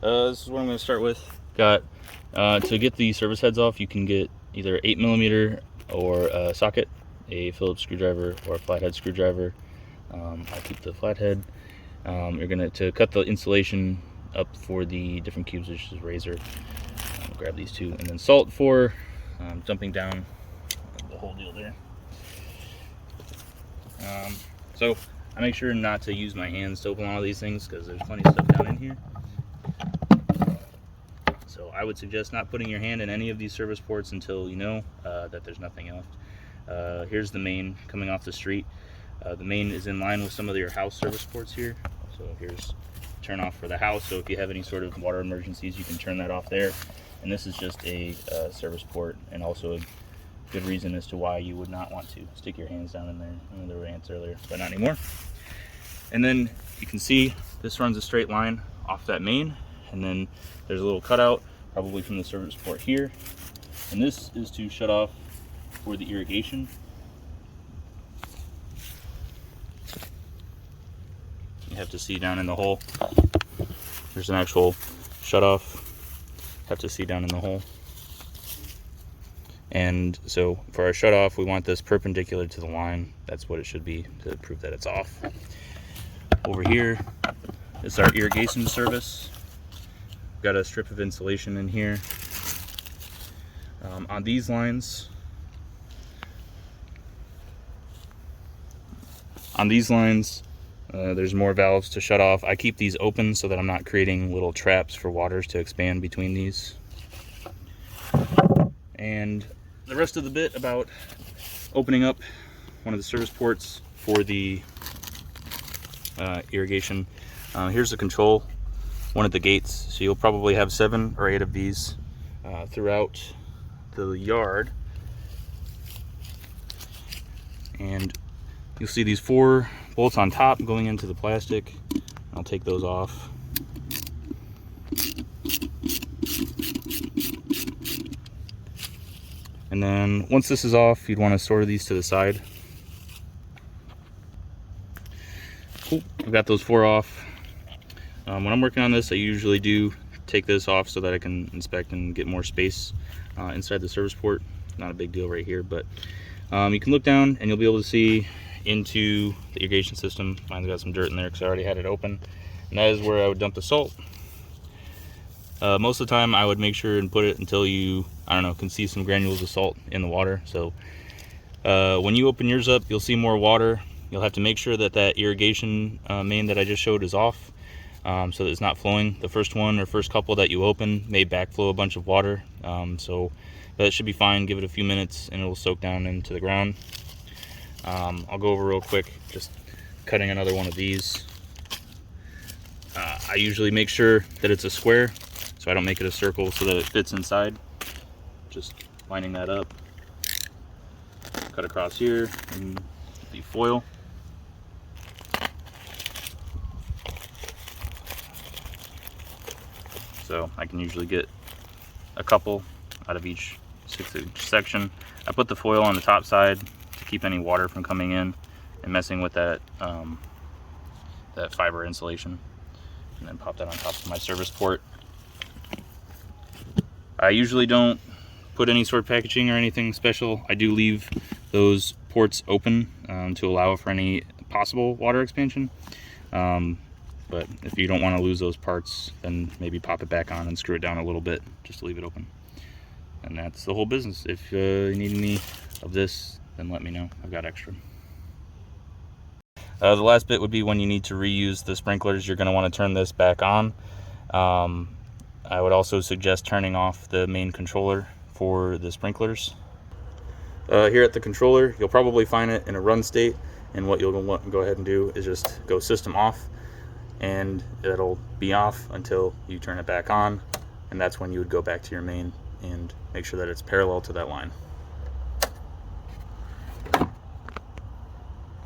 This is what I'm going to start with. Got to get the service heads off, you can get either 8mm or a socket, a Phillips screwdriver, or a flathead screwdriver. I keep the flathead. You're going to cut the insulation up for the different cubes, which is razor. Grab these two, and then salt for dumping down the whole deal there. So I make sure not to use my hands to open all these things because there's plenty of stuff down in here. So I would suggest not putting your hand in any of these service ports until you know that there's nothing left. Here's the main coming off the street. The main is in line with some of your house service ports here. So here's turn off for the house. So if you have any sort of water emergencies, you can turn that off there. And this is just a service port, and also a good reason as to why you would not want to stick your hands down in there. I mean, there were ants earlier, but not anymore. And then you can see this runs a straight line off that main, and then there's a little cutout, probably from the service port here. And this is to shut off for the irrigation. You have to see down in the hole. There's an actual shut off. Have to see down in the hole. And so for our shut off, we want this perpendicular to the line. That's what it should be to prove that it's off. Over here is our irrigation service. We've got a strip of insulation in here. On these lines, there's more valves to shut off. I keep these open so that I'm not creating little traps for waters to expand between these. And the rest of the bit about opening up one of the service ports for the irrigation. Here's the control, one of the gates. So you'll probably have 7 or 8 of these throughout the yard. And you'll see these 4 bolts on top going into the plastic. I'll take those off. And then once this is off, you'd want to store these to the side. Cool, I've got those 4 off. When I'm working on this, I usually do take this off so that I can inspect and get more space inside the service port. Not a big deal right here, but you can look down and you'll be able to see into the irrigation system. Mine's got some dirt in there because I already had it open, and that is where I would dump the salt. Most of the time I would make sure and put it until you, I don't know, can see some granules of salt in the water. So when you open yours up, you'll see more water. You'll have to make sure that that irrigation main that I just showed is off, so that it's not flowing. The first one or first couple that you open may backflow a bunch of water, so that should be fine. Give it a few minutes and it will soak down into the ground. I'll go over real quick, just cutting another one of these. I usually make sure that it's a square, so I don't make it a circle so that it fits inside. Just lining that up. Cut across here and the foil. So I can usually get a couple out of each 6-inch section. I put the foil on the top side to keep any water from coming in and messing with that that fiber insulation, and then pop that on top of my service port. I usually don't put any sort of packaging or anything special. I do leave those ports open to allow for any possible water expansion. But if you don't want to lose those parts, then maybe pop it back on and screw it down a little bit just to leave it open. And that's the whole business. If you need any of this, then let me know. I've got extra. The last bit would be when you need to reuse the sprinklers. You're going to want to turn this back on. I would also suggest turning off the main controller for the sprinklers. Here at the controller, you'll probably find it in a run state, and what you'll want to go ahead and do is just go system off, and it'll be off until you turn it back on, and that's when you would go back to your main and make sure that it's parallel to that line.